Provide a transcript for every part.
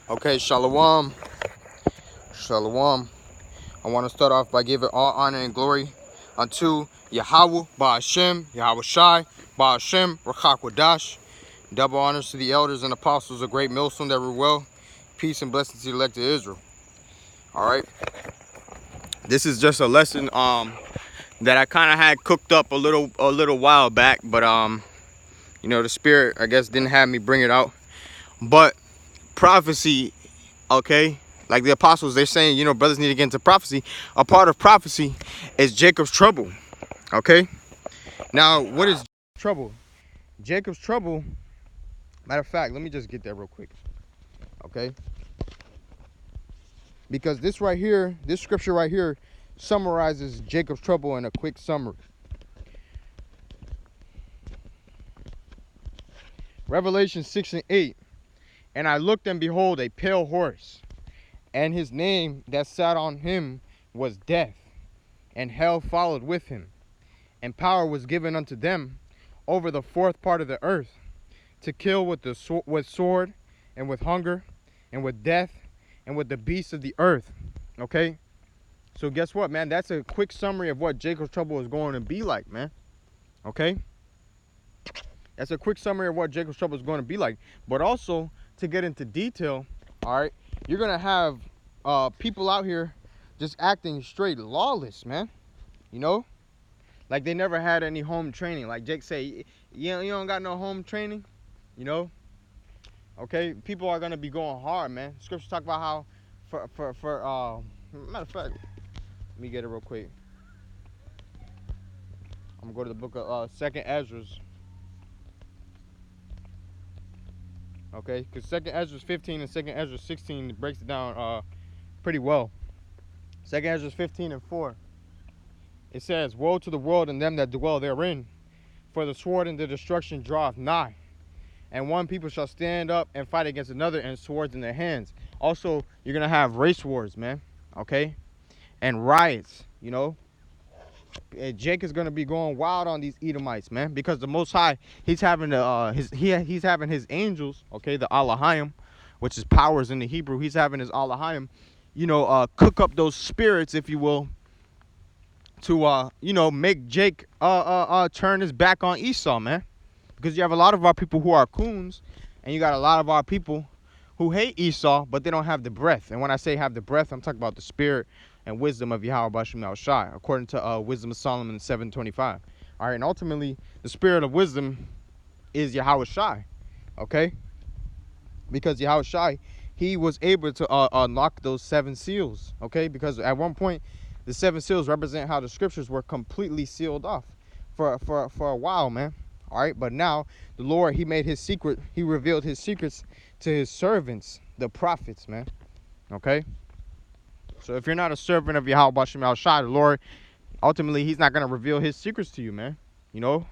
Okay, Shalom. Shalom. I want to start off by giving all honor and glory unto Yahweh, Ba'ashem, Yahweh Shai, Ba'ashem, Rachakwadash. Double honors to the elders and apostles of Great Millstone that rule well. Peace and blessings to the elect of Israel. All right. This is just a lesson that I kind of had cooked up a little while back, but the spirit I guess didn't have me bring it out. But prophecy, okay, like the apostles, they're saying, brothers need to get into prophecy. A part of prophecy is Jacob's trouble. Okay, now what is trouble? Jacob's trouble, matter of fact, let me just get that real quick. Okay, because this right here, this scripture right here summarizes Jacob's trouble in a quick summary. Revelation 6 and 8. And I looked, and behold, a pale horse, and his name that sat on him was Death, and hell followed with him. And power was given unto them over the fourth part of the earth, to kill with sword, and with hunger, and with death, and with the beasts of the earth. Okay? So guess what, man? That's a quick summary of what Jacob's trouble is going to be like, man. Okay? That's a quick summary of what Jacob's trouble is going to be like. But also, to get into detail, all right, you're going to have people out here just acting straight lawless, man. You know? Like they never had any home training. Like Jake say, you don't got no home training, you know? Okay, people are gonna be going hard, man. Scriptures talk about how, matter of fact, let me get it real quick. I'm gonna go to the book of Second Ezra's. Okay, because Second Ezra's 15 and Second Ezra's 16 breaks it down pretty well. Second Ezra's 15 and 4. It says, "Woe to the world and them that dwell therein, for the sword and the destruction draweth nigh. And one people shall stand up and fight against another, and swords in their hands." Also, you're gonna have race wars, man. Okay, and riots. You know, Jake is gonna be going wild on these Edomites, man, because the Most High, he's having he's having his angels, okay, the Alahayim, which is powers in the Hebrew. He's having his Alahayim, cook up those spirits, if you will, to make Jake turn his back on Esau, man. Because you have a lot of our people who are coons, and you got a lot of our people who hate Esau, but they don't have the breath. And when I say have the breath, I'm talking about the spirit and wisdom of Yahweh Bashim Shai, according to Wisdom of Solomon 7:25. All right, and ultimately, the spirit of wisdom is Yahweh Shai, okay? Because Yahweh Shai, he was able to unlock those 7 seals, okay? Because at one point, the 7 seals represent how the scriptures were completely sealed off for a while, man. All right, but now the Lord, he made his secret, he revealed his secrets to his servants, the prophets, man. Okay? So if you're not a servant of Yahweh Bashim Al Shai, the Lord, ultimately, he's not going to reveal his secrets to you, man. You know?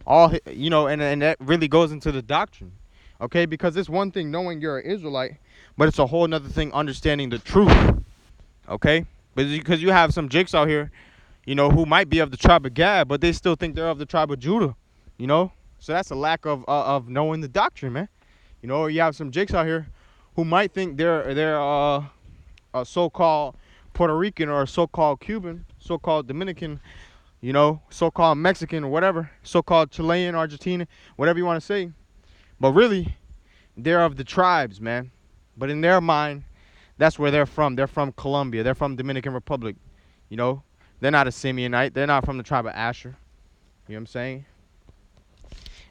And that really goes into the doctrine. Okay? Because it's one thing knowing you're an Israelite, but it's a whole nother thing understanding the truth. Okay? Because you have some jakes out here, who might be of the tribe of Gad, but they still think they're of the tribe of Judah. So that's a lack of knowing the doctrine, man. You have some jakes out here who might think they're a so-called Puerto Rican or a so-called Cuban, so-called Dominican, so-called Mexican or whatever, so-called Chilean, Argentinian, whatever you want to say. But really, they're of the tribes, man. But in their mind, that's where they're from. They're from Colombia. They're from Dominican Republic. They're not a Simeonite. They're not from the tribe of Asher. You know what I'm saying?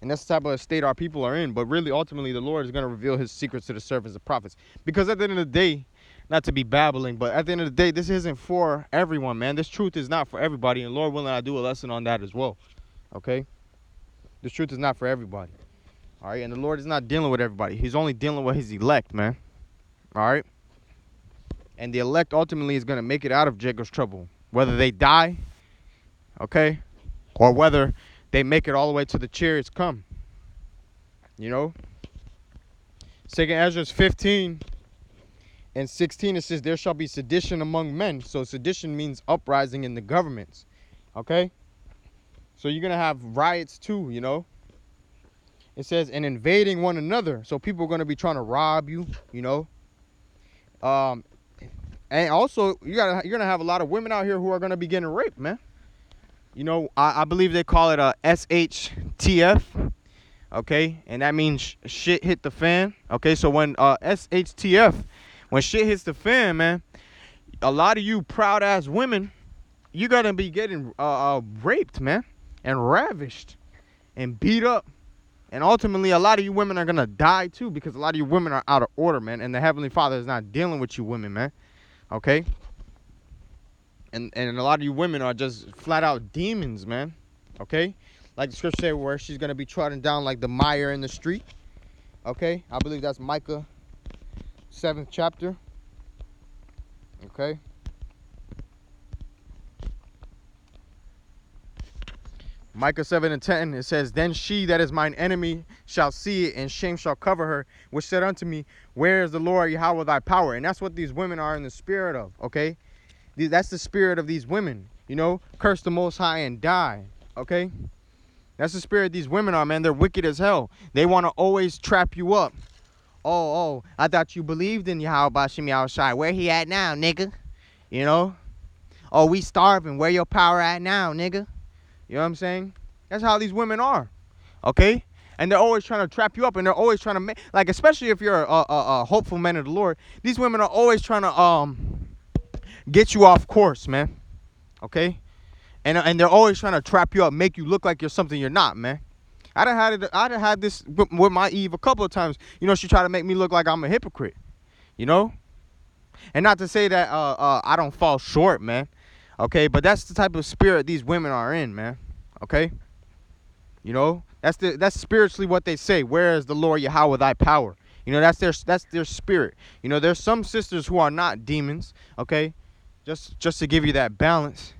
And that's the type of state our people are in. But really, ultimately, the Lord is going to reveal his secrets to the servants of prophets. Because at the end of the day, not to be babbling, but at the end of the day, this isn't for everyone, man. This truth is not for everybody. And Lord willing, I do a lesson on that as well. Okay? This truth is not for everybody. All right? And the Lord is not dealing with everybody. He's only dealing with his elect, man. All right? And the elect ultimately is going to make it out of Jacob's trouble. Whether they die, okay? Or whether they make it all the way to the chariots come. Second Ezra 15 and 16, it says, "There shall be sedition among men." So sedition means uprising in the governments. Okay? So you're going to have riots too, It says, "and invading one another." So people are going to be trying to rob you, Um, and also you're gonna have a lot of women out here who are gonna be getting raped, man. You know, I believe they call it a SHTF. Okay, and that means shit hit the fan. Okay, so when SHTF, when shit hits the fan, man, a lot of you proud ass women, you're gonna be getting raped, man, and ravished and beat up. And ultimately, a lot of you women are gonna die too, because a lot of you women are out of order, man. And the Heavenly Father is not dealing with you women, man. Okay? And a lot of you women are just flat out demons, man. Okay? Like the scripture said, where she's gonna be trodden down like the mire in the street. Okay? I believe that's Micah 7th chapter. Okay? Micah 7:10, it says, Then she that is mine enemy shall see it, and shame shall cover her, which said unto me, Where is the Lord Yahweh thy power? And that's what these women are in the spirit of, okay? That's the spirit of these women, you know? Curse the Most High and die, okay? That's the spirit these women are, man. They're wicked as hell. They want to always trap you up. Oh, I thought you believed in Yahweh Bashim Yahushai. Where he at now, nigga? You know? Oh, we starving. Where your power at now, nigga? You know what I'm saying? That's how these women are, okay? And they're always trying to trap you up, and they're always trying to make, like, especially if you're a hopeful man of the Lord, these women are always trying to get you off course, man, okay? And they're always trying to trap you up, make you look like you're something you're not, man. I done had this with my Eve a couple of times. You know, she tried to make me look like I'm a hypocrite, you know? And not to say that I don't fall short, man. Okay, but that's the type of spirit these women are in, man. Okay? You know? That's spiritually what they say. Where is the Lord Yahweh thy power? You know, that's their spirit. You know, there's some sisters who are not demons, okay? Just to give you that balance.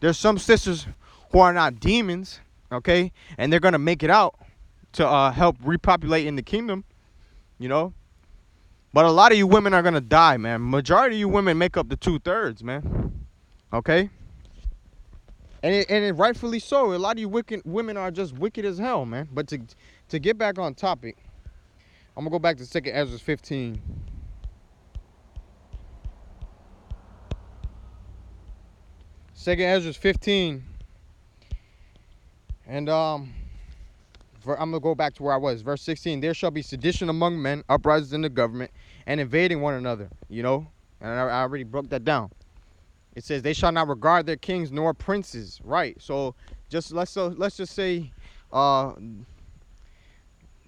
There's some sisters who are not demons, okay? And they're going to make it out to help repopulate in the kingdom, you know? But a lot of you women are going to die, man. Majority of you women make up the 2/3, man. Okay? And it rightfully so. A lot of you wicked women are just wicked as hell, man. But to get back on topic, I'm going to go back to 2nd Ezra 15. Second Ezra 15. And I'm going to go back to where I was. Verse 16. There shall be sedition among men, uprisings in the government, and invading one another. You know? And I already broke that down. It says they shall not regard their kings nor princes. Right. So let's just say, Lord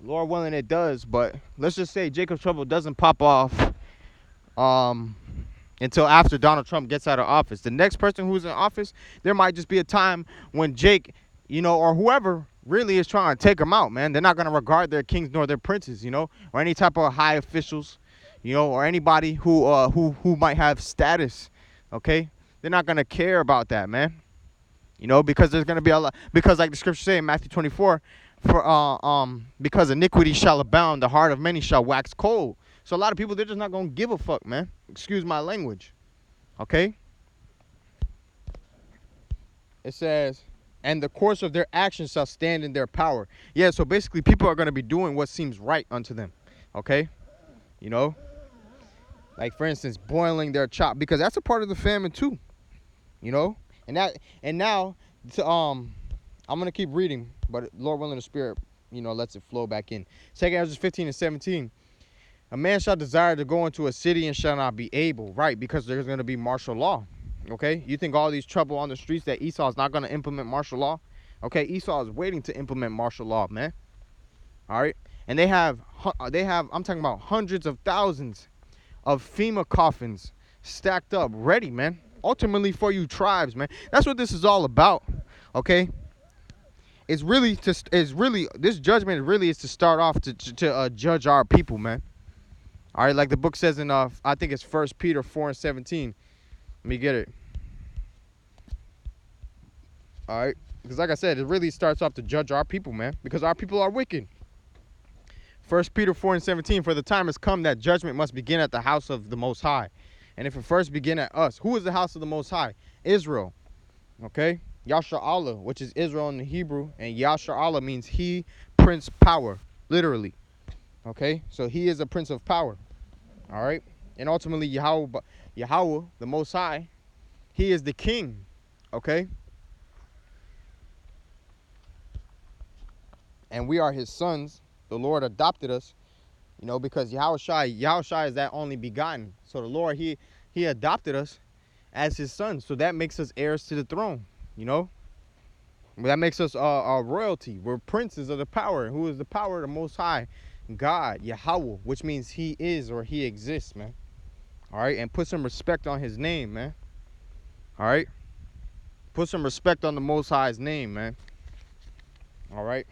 willing, it does. But let's just say Jacob's trouble doesn't pop off until after Donald Trump gets out of office. The next person who's in office, there might just be a time when Jake, you know, or whoever really is trying to take them out, man. They're not going to regard their kings nor their princes, you know, or any type of high officials, you know, or anybody who might have status. Okay, they're not gonna care about that, man. You know, because there's gonna be a lot. Because like the scripture say in Matthew 24, because iniquity shall abound, the heart of many shall wax cold. So a lot of people, they're just not gonna give a fuck, man. Excuse my language. Okay. It says, and the course of their actions shall stand in their power. Yeah. So basically, people are gonna be doing what seems right unto them. Okay. You know. Like, for instance, boiling their chop, because that's a part of the famine too, you know. And now, I'm gonna keep reading, but Lord willing, the Spirit, you know, lets it flow back in. 2 Ezra 15 and 17. A man shall desire to go into a city and shall not be able, right? Because there's gonna be martial law. Okay, you think all these trouble on the streets that Esau is not gonna implement martial law? Okay, Esau is waiting to implement martial law, man. All right, and they have I'm talking about hundreds of thousands of FEMA coffins stacked up, ready, man. Ultimately for you tribes, man. That's what this is all about, okay? This judgment really is to start off to judge our people, man. All right, like the book says in I think it's 1 Peter 4 and 17. Let me get it. All right, because like I said, it really starts off to judge our people, man, because our people are wicked. 1 Peter 4 and 17, for the time has come that judgment must begin at the house of the Most High. And if it first begin at us, who is the house of the Most High? Israel. Okay? Yashar'Allah, which is Israel in the Hebrew. And Yashar'Allah means he, prince, power. Literally. Okay? So he is a prince of power. All right? And ultimately, Yahweh, the Most High, He is the King, okay? And we are His sons. The Lord adopted us, you know, because Yahushua is that only begotten. So the Lord, He adopted us as His sons. So that makes us heirs to the throne, you know? That makes us royalty. We're princes of the power. Who is the power? The Most High God, Yahweh, which means He is or He exists, man. All right? And put some respect on His name, man. All right? Put some respect on the Most High's name, man. All right?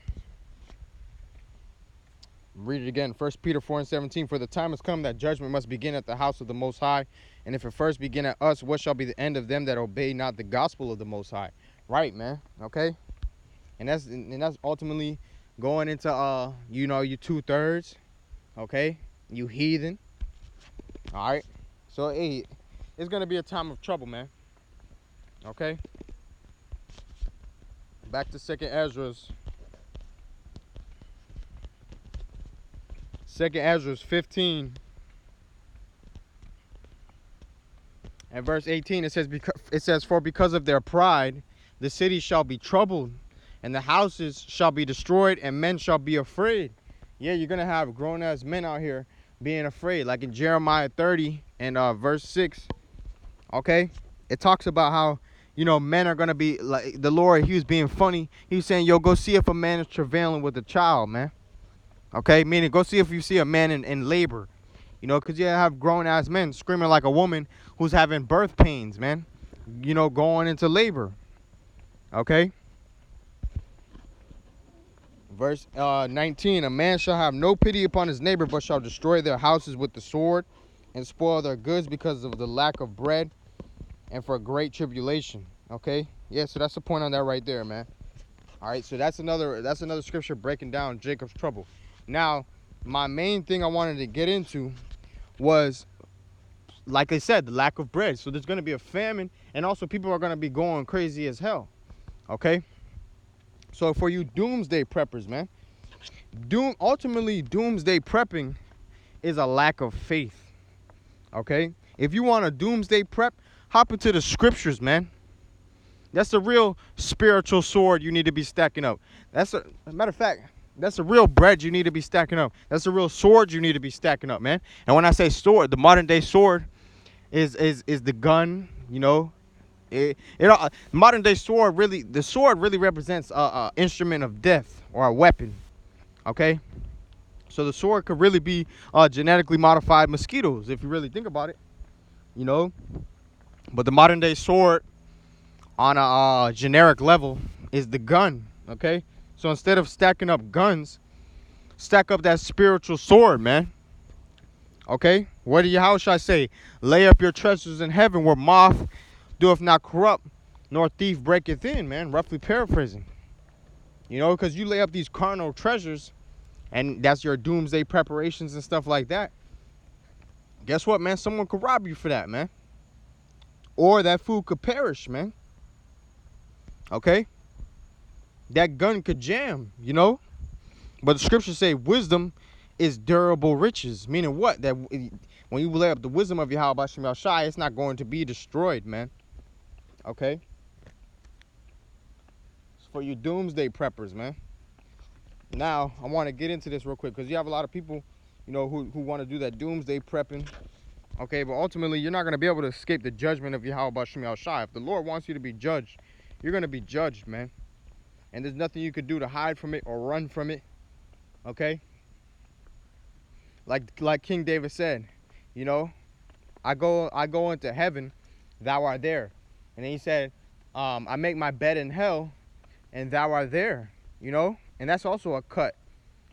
Read it again. 1 Peter 4:17. For the time has come that judgment must begin at the house of the Most High. And if it first begin at us, what shall be the end of them that obey not the gospel of the Most High? Right, man. Okay? And that's ultimately going into you know, you 2/3. Okay? You heathen. All right? So, hey, it's going to be a time of trouble, man. Okay? Back to 2nd Ezra's. 2nd Ezra's 15 and verse 18. It says, for because of their pride, the city shall be troubled, and the houses shall be destroyed, and men shall be afraid. Yeah, you're going to have grown-ass men out here being afraid. Like in Jeremiah 30 and verse 6. Okay? It talks about how, you know, men are going to be, like the Lord, He was being funny. He was saying, yo, go see if a man is travailing with a child, man. Okay? Meaning, go see if you see a man in labor. You know, because you have grown-ass men screaming like a woman who's having birth pains, man. You know, going into labor. Okay? Verse 19, a man shall have no pity upon his neighbor, but shall destroy their houses with the sword and spoil their goods because of the lack of bread and for great tribulation. Okay? Yeah, so that's the point on that right there, man. All right, so that's another scripture breaking down Jacob's trouble. Now, my main thing I wanted to get into was, like I said, the lack of bread. So there's going to be a famine, and also people are going to be going crazy as hell. Okay? So for you doomsday preppers, man, ultimately doomsday prepping is a lack of faith. Okay? If you want a doomsday prep, hop into the scriptures, man. That's the real spiritual sword you need to be stacking up. As a matter of fact, that's the real bread you need to be stacking up. That's the real sword you need to be stacking up, man. And when I say sword, the modern day sword is the gun, you know. Modern day sword really, the sword really represents a instrument of death or a weapon. Okay? So the sword could really be genetically modified mosquitoes if you really think about it, you know. But the modern day sword on a generic level is the gun. Okay? So instead of stacking up guns, stack up that spiritual sword, man. Okay? What do you, how shall I say? Lay up your treasures in heaven where moth doeth not corrupt, nor thief breaketh in, man. Roughly paraphrasing. You know, because you lay up these carnal treasures, and that's your doomsday preparations and stuff like that. Guess what, man? Someone could rob you for that, man. Or that food could perish, man. Okay? That gun could jam, you know? But the scriptures say wisdom is durable riches. Meaning what? That when you lay up the wisdom of Yahweh Shem Shai, it's not going to be destroyed, man. Okay? It's for you doomsday preppers, man. Now, I want to get into this real quick because you have a lot of people, you know, who want to do that doomsday prepping. Okay, but ultimately, you're not going to be able to escape the judgment of Yahweh Shem Shai. If the Lord wants you to be judged, you're going to be judged, man. And there's nothing you could do to hide from it or run from it. Okay? Like King David said, you know, I go into heaven, thou art there. And then he said, I make my bed in hell, and thou art there. You know? And that's also a cut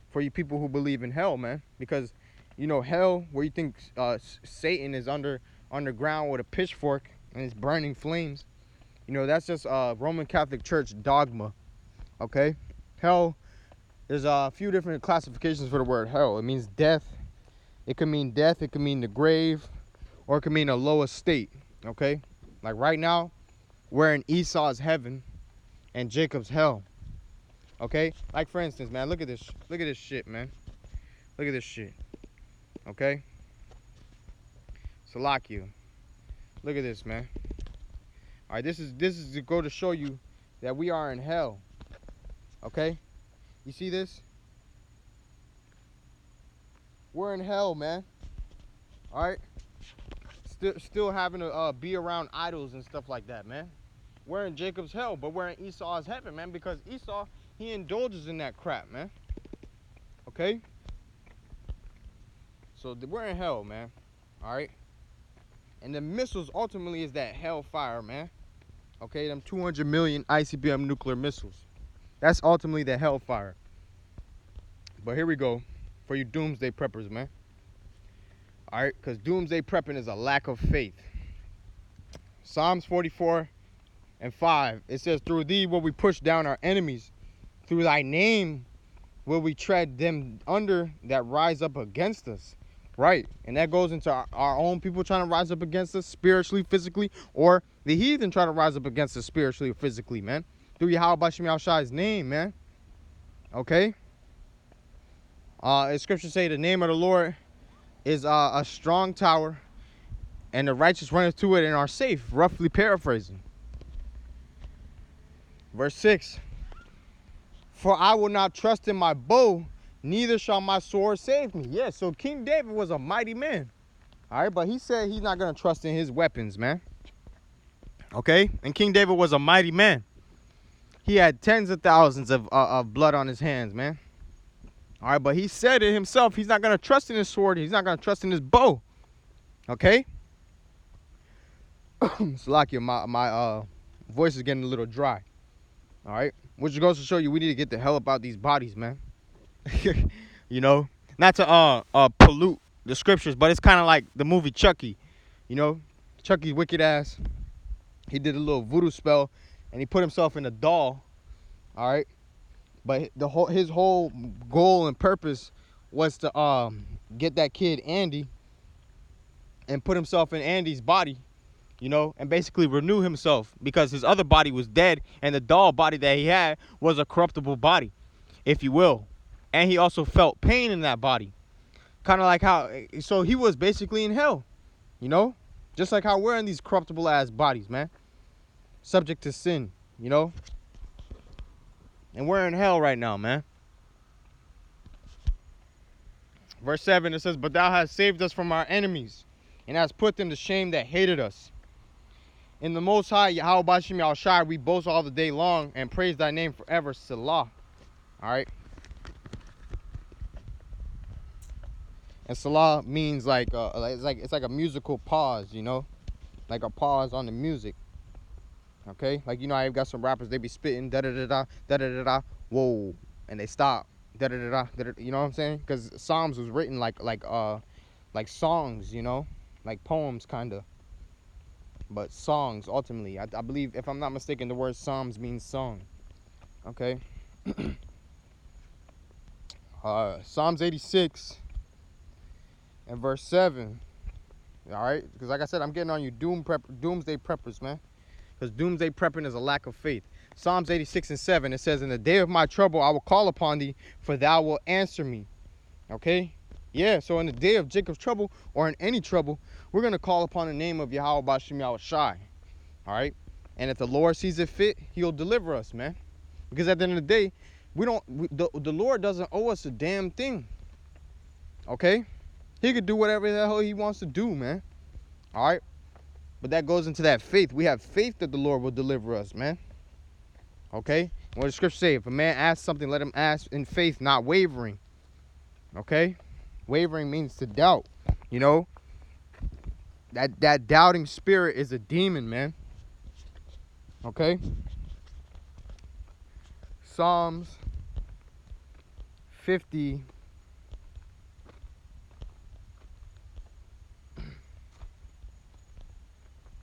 for you people who believe in hell, man. Because, you know, hell, where you think Satan is underground with a pitchfork and it's burning flames, you know, that's just Roman Catholic Church dogma. Okay? Hell, there's a few different classifications for the word hell. It means death. It could mean death. It could mean the grave. Or it could mean a lower state. Okay? Like right now, we're in Esau's heaven and Jacob's hell. Okay? Like for instance, man, look at this. Look at this shit, man. Look at this shit. Okay? Salakia. Look at this, man. All right, this is to go to show you that we are in hell. Okay? You see this? We're in hell, man. All right? Still having to be around idols and stuff like that, man. We're in Jacob's hell, but we're in Esau's heaven, man, because Esau, he indulges in that crap, man. Okay? So we're in hell, man. All right? And the missiles ultimately is that hellfire, man. Okay? Them 200 million ICBM nuclear missiles. That's ultimately the hellfire. But here we go for you doomsday preppers, man. All right? Because doomsday prepping is a lack of faith. Psalms 44:5. It says, through thee will we push down our enemies. Through thy name will we tread them under that rise up against us. Right. And that goes into our own people trying to rise up against us spiritually, physically, or the heathen trying to rise up against us spiritually or physically, man. Through Yahweh Bashim Yahushai's name, man. Okay? Scripture say the name of the Lord is a strong tower, and the righteous runneth to it and are safe, roughly paraphrasing. Verse 6. For I will not trust in my bow, neither shall my sword save me. Yeah, so King David was a mighty man. All right, but he said he's not going to trust in his weapons, man. Okay? And King David was a mighty man. He had tens of thousands of blood on his hands, man. All right, but he said it himself. He's not going to trust in his sword. He's not going to trust in his bow. Okay? Salakia, my voice is getting a little dry. All right? Which goes to show you we need to get the hell up out these bodies, man. You know, not to pollute the scriptures, but it's kind of like the movie Chucky. You know, Chucky's wicked ass. He did a little voodoo spell, and he put himself in a doll. All right, but his whole goal and purpose was to get that kid Andy and put himself in Andy's body. You know, and basically renew himself because his other body was dead, and the doll body that he had was a corruptible body, if you will. And he also felt pain in that body. Kind of like how, so he was basically in hell, you know? Just like how we're in these corruptible ass bodies, man. Subject to sin, you know? And we're in hell right now, man. Verse 7, it says, but thou hast saved us from our enemies, and hast put them to shame that hated us. In the Most High, Yahweh Bashim Yahushai, we boast all the day long and praise thy name forever, Salah. All right? And Salah means it's like a musical pause, you know? Like a pause on the music. Okay? Like, you know, I've got some rappers, they be spitting da-da-da-da, da-da-da-da, whoa, and they stop. Da-da-da-da, da-da, you know what I'm saying? Because Psalms was written like songs, you know? Like poems, kind of. But songs, ultimately. I believe, if I'm not mistaken, the word Psalms means song. Okay? Psalms 86 and verse 7. Alright? Because like I said, I'm getting on you doomsday preppers, man. Because doomsday prepping is a lack of faith. Psalms 86 and 7, it says, in the day of my trouble, I will call upon thee, for thou wilt answer me. Okay? Yeah, so in the day of Jacob's trouble, or in any trouble, we're going to call upon the name of Yahweh Bashim Yahushai. All right? And if the Lord sees it fit, he'll deliver us, man. Because at the end of the day, the Lord doesn't owe us a damn thing. Okay? He could do whatever the hell he wants to do, man. All right? But that goes into that faith. We have faith that the Lord will deliver us, man. Okay? What does the scripture say? If a man asks something, let him ask in faith, not wavering. Okay? Wavering means to doubt, you know? That doubting spirit is a demon, man. Okay? Psalms 50.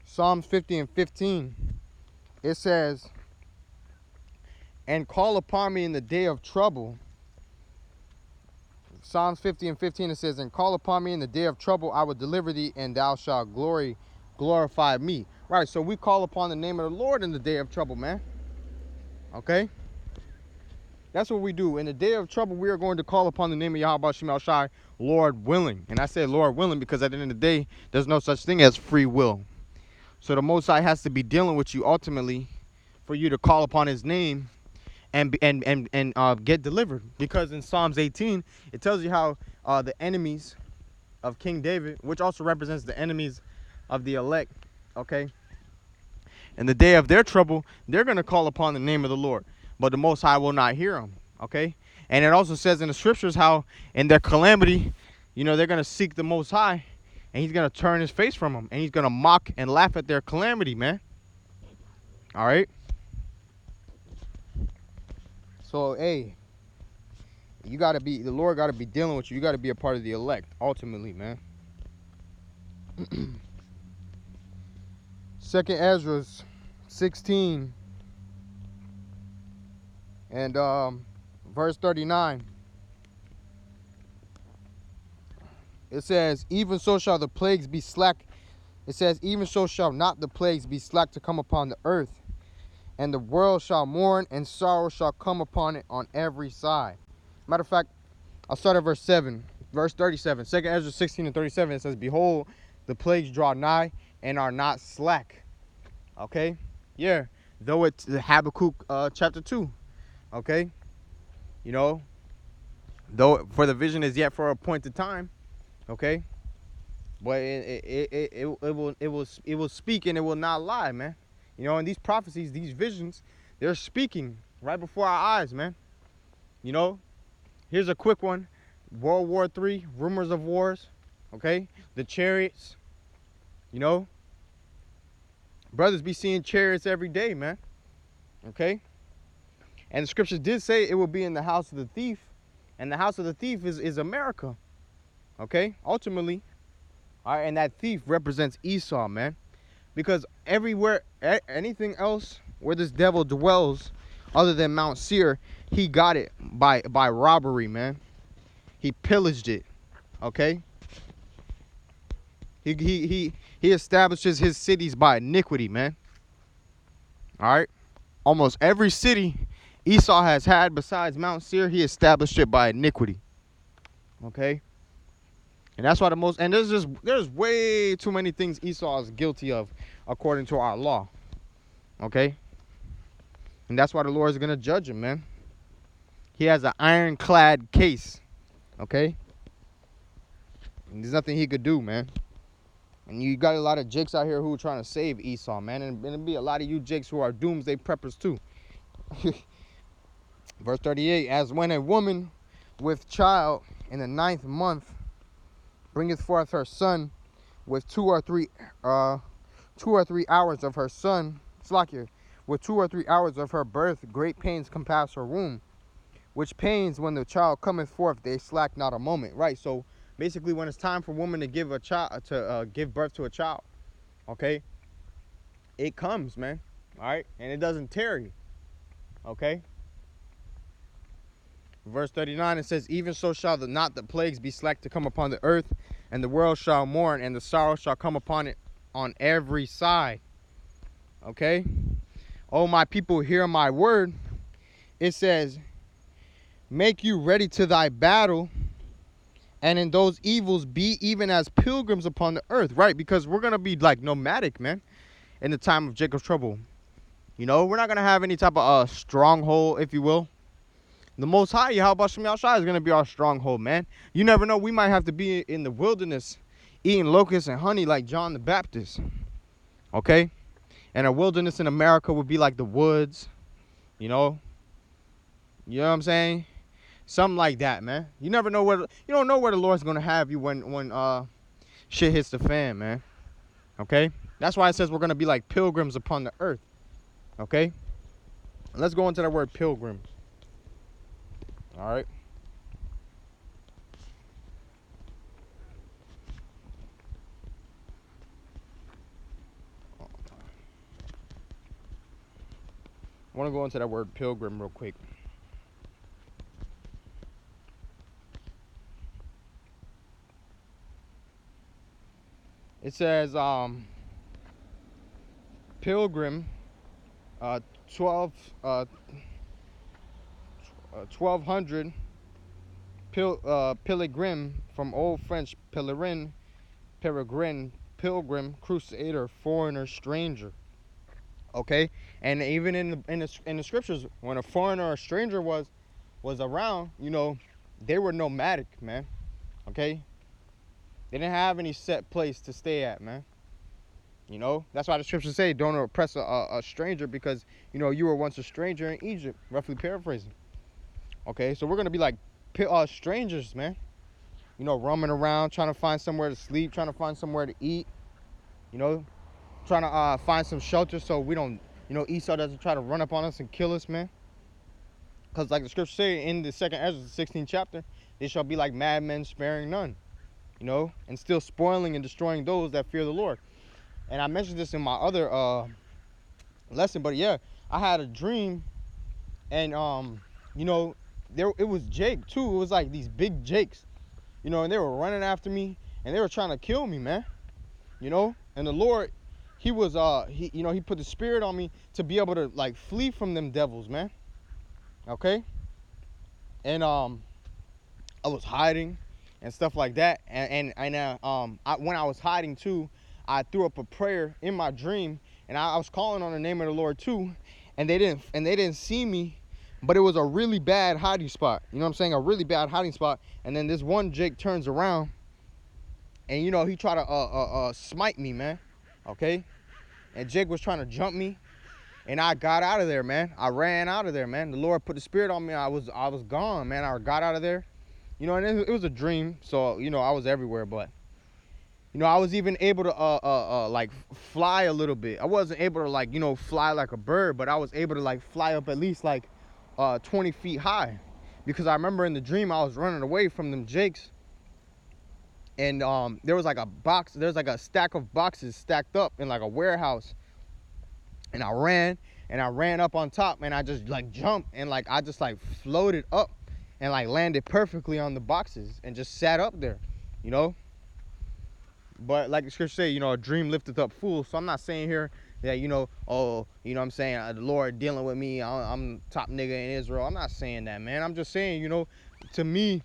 Psalms 50 and 15. It says, and call upon me in the day of trouble. Psalms 50 and 15, it says, and call upon me in the day of trouble, I will deliver thee, and thou shalt glorify me. Right, so we call upon the name of the Lord in the day of trouble, man. Okay? That's what we do. In the day of trouble, we are going to call upon the name of Yahweh Shem Shai, Lord willing. And I say Lord willing because at the end of the day, there's no such thing as free will. So the Most High has to be dealing with you ultimately for you to call upon his name and get delivered. Because in Psalms 18, it tells you how the enemies of King David, which also represents the enemies of the elect, okay, in the day of their trouble, they're going to call upon the name of the Lord, but the Most High will not hear them, okay? And it also says in the scriptures how in their calamity, you know, they're going to seek the Most High, and he's going to turn his face from them, and he's going to mock and laugh at their calamity, man. All right? So, hey, you got to be, the Lord got to be dealing with you. You got to be a part of the elect, ultimately, man. Second Ezra 16 and verse 39. It says, even so shall the plagues be slack. It says, even so shall not the plagues be slack to come upon the earth, and the world shall mourn, and sorrow shall come upon it on every side. Matter of fact, I'll start at verse 7. Verse 37. 2 Ezra 16 and 37, it says, behold, the plagues draw nigh and are not slack. Okay? Yeah. Though it's Habakkuk chapter 2. Okay? You know, though for the vision is yet for a appointed time. Okay? But it will speak and it will not lie, man. You know, and these prophecies, these visions, they're speaking right before our eyes, man. You know, here's a quick one. World War III, rumors of wars, okay? The chariots, you know. Brothers be seeing chariots every day, man, okay? And the scriptures did say it will be in the house of the thief, and the house of the thief is America, okay? Ultimately, all right, and that thief represents Esau, man. Because everywhere, anything else where this devil dwells other than Mount Seir, he got it by robbery, man. He pillaged it, okay? He establishes his cities by iniquity, man. All right? Almost every city Esau has had besides Mount Seir, he established it by iniquity, okay? And that's why there's way too many things Esau is guilty of according to our law, okay? And that's why the Lord is going to judge him, man. He has an ironclad case, okay? And there's nothing he could do, man. And you got a lot of jakes out here who are trying to save Esau, man. And there'll be a lot of you jakes who are doomsday preppers too. Verse 38, as when a woman with child in the 9th month bringeth forth her son with 2 or 3 hours of her son, Slakia, with 2 or 3 hours of her birth, great pains compass her womb. Which pains, when the child cometh forth, they slack not a moment. Right. So basically, when it's time for a woman to give give birth to a child, okay, it comes, man. All right, and it doesn't tarry. Okay. Verse 39, it says, even so shall not the plagues be slack to come upon the earth, and the world shall mourn, and the sorrow shall come upon it on every side. Okay. Oh, my people, hear my word. It says, make you ready to thy battle, and in those evils be even as pilgrims upon the earth. Right, because we're going to be like nomadic, man, in the time of Jacob's trouble. You know, we're not going to have any type of stronghold, if you will. The Most High, Yahweh Shem Shai, is going to be our stronghold, man. You never know, we might have to be in the wilderness eating locusts and honey like John the Baptist. Okay? And a wilderness in America would be like the woods, you know? You know what I'm saying? Something like that, man. You never know you don't know where the Lord's gonna have you when shit hits the fan, man. Okay? That's why it says we're gonna be like pilgrims upon the earth. Okay? Let's go into that word pilgrim. Alright. I wanna go into that word pilgrim real quick. It says pilgrim 12 1200 pilgrim, from Old French pèlerin, peregrine, pilgrim, crusader, foreigner, stranger. Okay, and even in the scriptures, when a foreigner or a stranger was around, you know, they were nomadic, man. Okay, they didn't have any set place to stay at, man. You know, that's why the scriptures say don't oppress a stranger, because, you know, you were once a stranger in Egypt, roughly paraphrasing. Okay, so we're gonna be like strangers, man. You know, roaming around, trying to find somewhere to sleep, trying to find somewhere to eat. You know, trying to find some shelter so we don't, you know, Esau doesn't try to run up on us and kill us, man. Because like the scripture say in the second Ezra, the 16th chapter, they shall be like madmen, sparing none. You know, and still spoiling and destroying those that fear the Lord. And I mentioned this in my other lesson, but yeah, I had a dream, and you know, it was Jake too. It was like these big Jakes, you know, and they were running after me, and they were trying to kill me, man. You know, and the Lord, he was you know, he put the spirit on me to be able to like flee from them devils, man. Okay, and I was hiding and stuff like that, and when I was hiding too, I threw up a prayer in my dream, and I was calling on the name of the Lord too, and they didn't see me, but it was a really bad hiding spot. You know what I'm saying? A really bad hiding spot. And then this one Jake turns around, and you know, he tried to smite me, man. Okay, and Jake was trying to jump me, and I got out of there, man. I ran out of there, man. The Lord put the spirit on me. I was gone, man. I got out of there. You know, and it was a dream, so, you know, I was everywhere, but, you know, I was even able to, like, fly a little bit. I wasn't able to, like, you know, fly like a bird, but I was able to, like, fly up at least, like, 20 feet high. Because I remember in the dream, I was running away from them Jakes, and there was, like, there's, like, a stack of boxes stacked up in, like, a warehouse, and I ran up on top, and I just, like, jumped, and, like, I just, like, floated up, and like landed perfectly on the boxes and just sat up there, you know. But like the scripture say, you know, a dream lifteth up fools. So I'm not saying here that, you know, oh, you know what I'm saying, the Lord dealing with me, I'm top nigga in Israel. I'm not saying that, man. I'm just saying, you know, to me,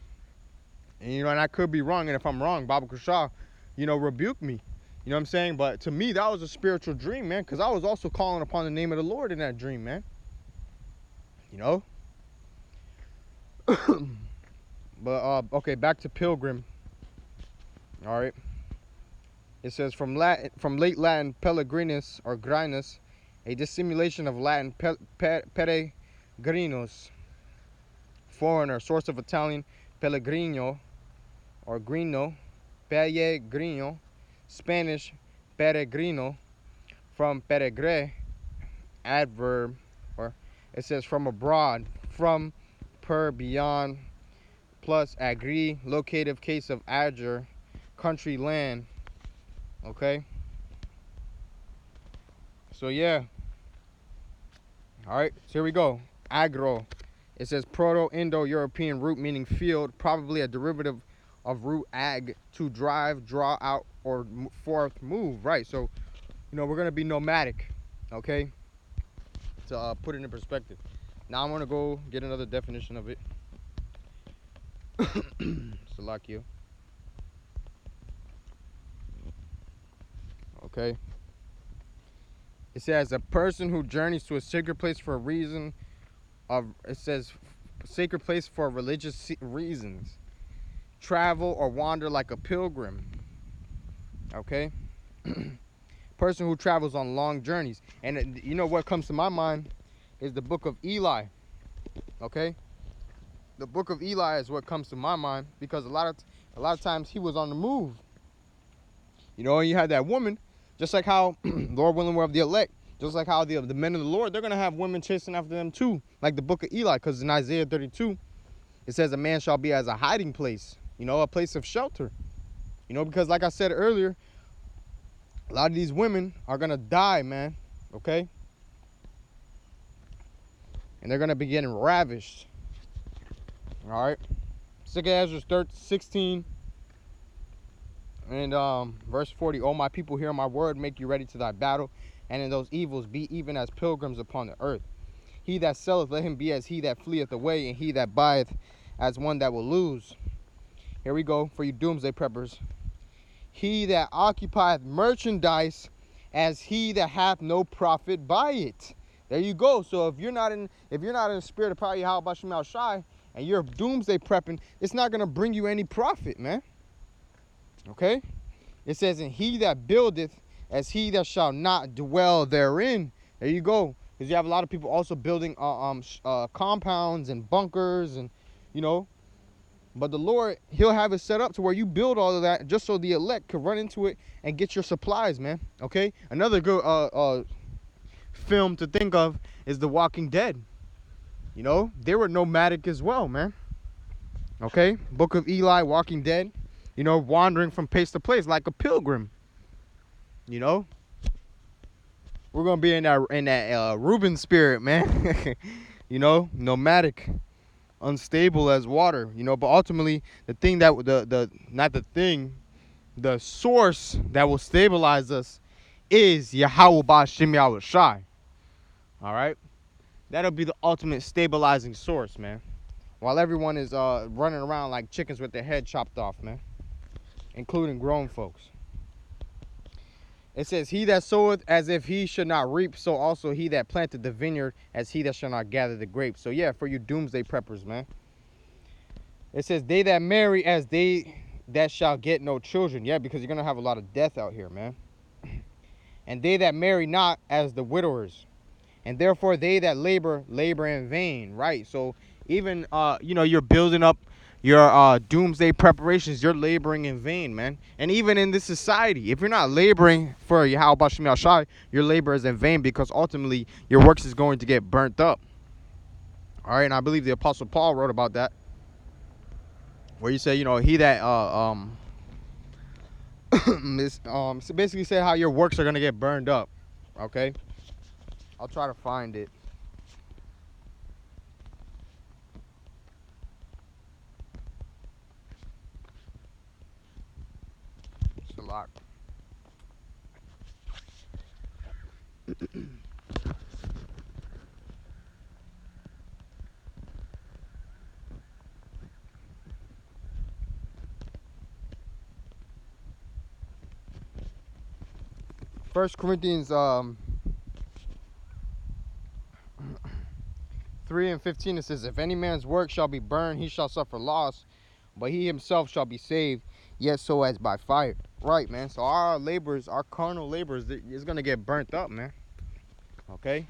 and, you know, and I could be wrong, and if I'm wrong, Baba Kushah, you know, rebuke me. You know what I'm saying? But to me, that was a spiritual dream, man, because I was also calling upon the name of the Lord in that dream, man. You know. But okay, back to pilgrim. All right, it says from late Latin pellegrinus or grinus, a dissimulation of Latin peregrinos, foreigner, source of Italian pellegrino or grino, pellegrino, Spanish peregrino, from peregre, adverb, or it says from abroad, from, per, beyond, plus agri, locative case of ager, country, land. Okay, so yeah, all right, so here we go. Agro, it says Proto-Indo-European root meaning field, probably a derivative of root ag, to drive, draw out, or forth, move. Right, so, you know, we're gonna be nomadic. Okay, to put it in perspective. Now I'm gonna go get another definition of it. Salakia. Okay. It says a person who journeys to a sacred place for a reason of, it says sacred place for religious reasons. Travel or wander like a pilgrim. Okay. Person who travels on long journeys. And you know what comes to my mind is the book of Eli. Okay. The book of Eli is what comes to my mind, because a lot of times he was on the move. You know, and you had that woman, just like how Lord willing we're of the elect, just like how the men of the Lord, they're going to have women chasing after them too, like the book of Eli, because in Isaiah 32, it says a man shall be as a hiding place, you know, a place of shelter. You know, because like I said earlier, a lot of these women are going to die, man, okay? And they're going to be getting ravished. All right? 2 Ezra 16 and verse 40. O my people, hear my word, make you ready to thy battle, and in those evils be even as pilgrims upon the earth. He that selleth, let him be as he that fleeth away, and he that buyeth as one that will lose. Here we go for you doomsday preppers. He that occupieth merchandise as he that hath no profit by it. There you go. So if you're not in the spirit of power, Yahweh Shem Shai, and you're doomsday prepping, it's not gonna bring you any profit, man. Okay? It says, and he that buildeth as he that shall not dwell therein. There you go. Because you have a lot of people also building compounds and bunkers, and but the Lord, he'll have it set up to where you build all of that just so the elect could run into it and get your supplies, man. Okay? Another good film to think of is The Walking Dead. They were nomadic as well, man. Okay? Book of Eli, Walking Dead. Wandering from place to place like a pilgrim. We're gonna be in that Reuben spirit, man. Nomadic, unstable as water. But ultimately, the source that will stabilize us is Yahweh Ba'Shem Yahweh Shai. All right, that'll be the ultimate stabilizing source, man. While everyone is running around like chickens with their head chopped off, man, including grown folks. It says, he that soweth as if he should not reap, so also he that planted the vineyard as he that shall not gather the grapes. So yeah, for you doomsday preppers, man. It says, they that marry as they that shall get no children. Yeah, because you're going to have a lot of death out here, man. And they that marry not as the widowers. And therefore they that labor in vain. Right. So even, you're building up your doomsday preparations, you're laboring in vain, man. And even in this society, if you're not laboring for Yahweh Ba'Shem Yahweh Shai, your labor is in vain, because ultimately your works is going to get burnt up. All right, and I believe the Apostle Paul wrote about that, where he said, he that basically said how your works are going to get burned up. Okay, I'll try to find it. It's a lot. 1 Corinthians 3:15, it says, if any man's work shall be burned, he shall suffer loss, but he himself shall be saved, yet so as by fire. Right, man. So our labors, our carnal labors, is going to get burnt up, man. Okay?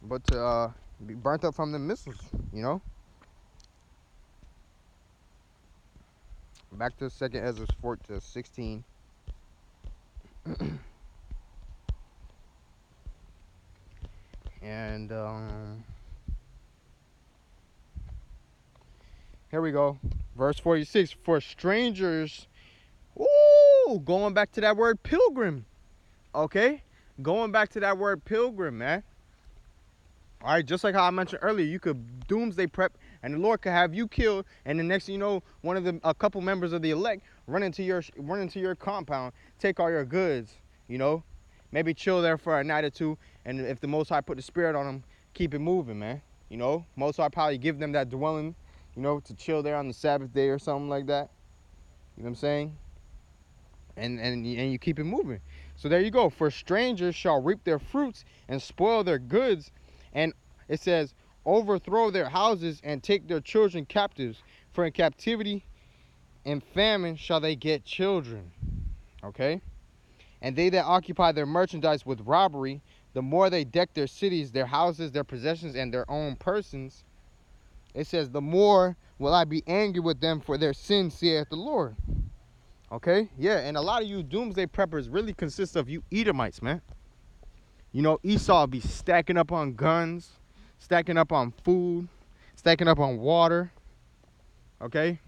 But to be burnt up from the missiles, Back to 2 Ezra 4:16. And here we go. Verse 46. For strangers, going back to that word pilgrim. Okay? Going back to that word pilgrim, man. All right, just like how I mentioned earlier, you could doomsday prep, and the Lord could have you killed, and the next thing you know, a couple members of the elect run into your compound, take all your goods, maybe chill there for a night or two, and if the Most High put the spirit on them, keep it moving, man. Most High probably give them that dwelling, to chill there on the Sabbath day or something like that. You know what I'm saying? And you keep it moving. So there you go. For strangers shall reap their fruits and spoil their goods. And it says, overthrow their houses and take their children captives. For in captivity and famine shall they get children. Okay? And they that occupy their merchandise with robbery, the more they deck their cities, their houses, their possessions, and their own persons, it says, the more will I be angry with them for their sins, saith the Lord. Okay? Yeah, and a lot of you doomsday preppers really consist of you Edomites, man. Esau will be stacking up on guns, stacking up on food, stacking up on water. Okay?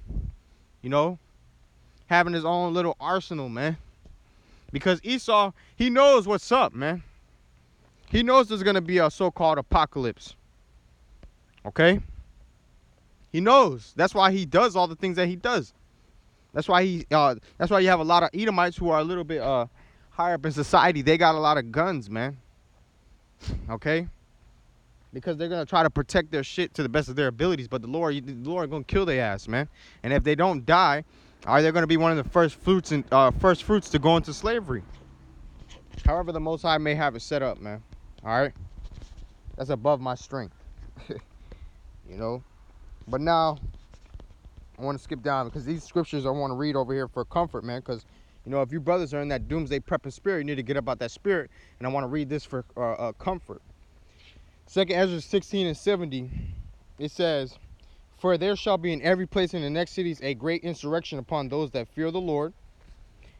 Having his own little arsenal, man. Because Esau, he knows what's up, man. He knows there's going to be a so-called apocalypse. Okay? He knows. That's why he does all the things that he does. That's why you have a lot of Edomites who are a little bit higher up in society. They got a lot of guns, man. Okay? because they're gonna try to protect their shit to the best of their abilities. But the Lord gonna kill their ass, man. And if they don't die, are they gonna be one of the first fruits to go into slavery? However, the Most High may have it set up, man. All right, that's above my strength, you know. But now I want to skip down because these scriptures I want to read over here for comfort, man. Because you know, if you brothers are in that doomsday prepping spirit, you need to get up out that spirit. And I want to read this for comfort. 2nd Ezra 16 and 70, it says, "For there shall be in every place in the next cities a great insurrection upon those that fear the Lord.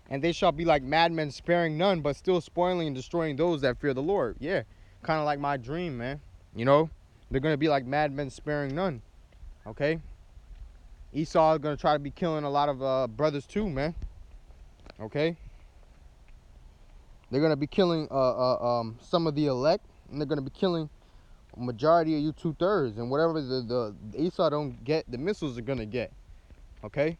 And they shall be like madmen, sparing none, but still spoiling and destroying those that fear the Lord." Yeah, kind of like my dream, man. You know, they're going to be like madmen, sparing none. Okay? Esau is going to try to be killing a lot of brothers too, man. Okay? They're going to be killing some of the elect, and they're going to be killing a majority of you 2/3. And whatever the Esau don't get, the missiles are going to get. Okay?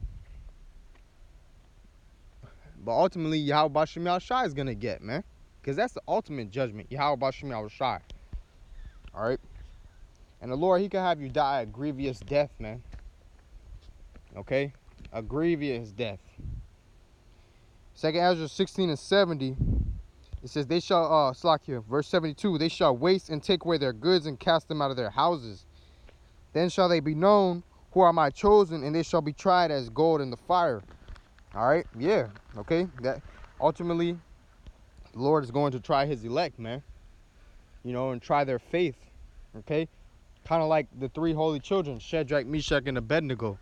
But ultimately, Yahweh Bashim Yahushai is going to get, man. Because that's the ultimate judgment. Yahweh Bashim Yahushai. Alright? And the Lord, he can have you die a grievous death, man. Okay? A grievous death. 2nd Ezra 16 and 70. It says, they shall, Slakia, verse 72. They shall waste and take away their goods and cast them out of their houses. Then shall they be known who are my chosen, and they shall be tried as gold in the fire. Alright? Yeah. Okay? That ultimately, the Lord is going to try his elect, man. You know, and try their faith. Okay? Kind of like the 3 holy children, Shadrach, Meshach, and Abednego.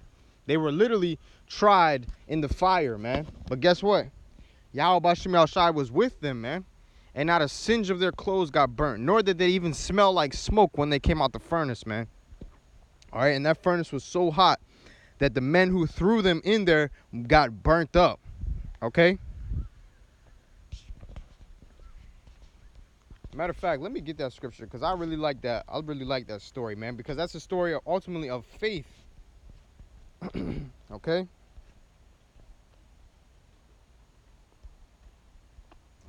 They were literally tried in the fire, man. But guess what? Yahweh Bashim Yahushai was with them, man. And not a singe of their clothes got burnt. Nor did they even smell like smoke when they came out the furnace, man. Alright, and that furnace was so hot that the men who threw them in there got burnt up. Okay? Matter of fact, let me get that scripture because I really like that. I really like that story, man, because that's a story ultimately of faith. Okay?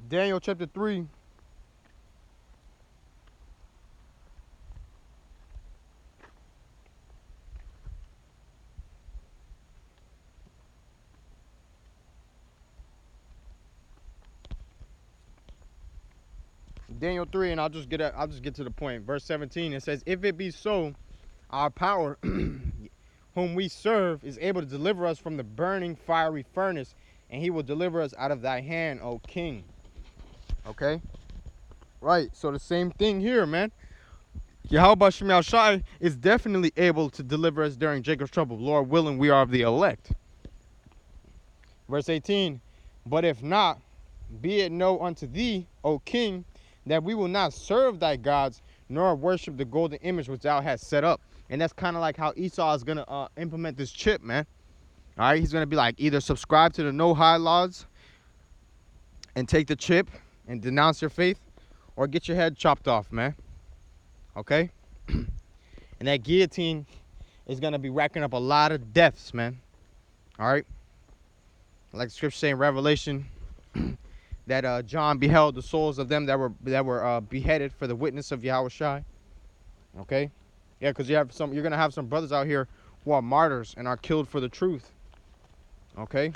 Daniel chapter 3. Daniel 3, and I'll just get to the point. Verse 17, it says, "If it be so, our power whom we serve is able to deliver us from the burning fiery furnace, and he will deliver us out of thy hand, O king." Okay? Right, so the same thing here, man. Yahweh Bashim Yahushai is definitely able to deliver us during Jacob's trouble. Lord willing, we are of the elect. Verse 18, "But if not, be it known unto thee, O king, that we will not serve thy gods, nor worship the golden image which thou hast set up." And that's kind of like how Esau is going to implement this chip, man. All right, he's going to be like, either subscribe to the no-high laws and take the chip and denounce your faith, or get your head chopped off, man. Okay? And that guillotine is going to be racking up a lot of deaths, man. All right? Like the scripture saying in Revelation, that John beheld the souls of them that were beheaded for the witness of Yahushai. Okay? Yeah, because you're gonna have some brothers out here who are martyrs and are killed for the truth. Okay?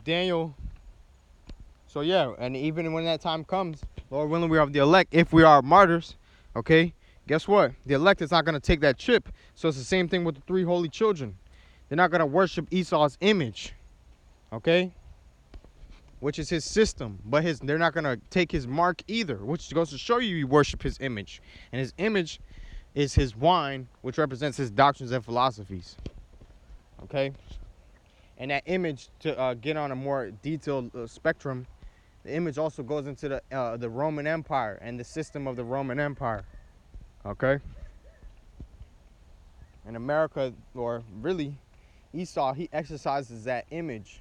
Daniel. So yeah, and even when that time comes, Lord willing, we are of the elect. If we are martyrs, okay, guess what? The elect is not gonna take that chip. So it's the same thing with the 3 holy children. They're not gonna worship Esau's image. Okay, which is his system, but they're not gonna take his mark either, which goes to show you worship his image, and his image is his wine, which represents his doctrines and philosophies. Okay, and that image, to get on a more detailed spectrum, the image also goes into the Roman Empire and the system of the Roman Empire. Okay, in America, or really Esau, he exercises that image.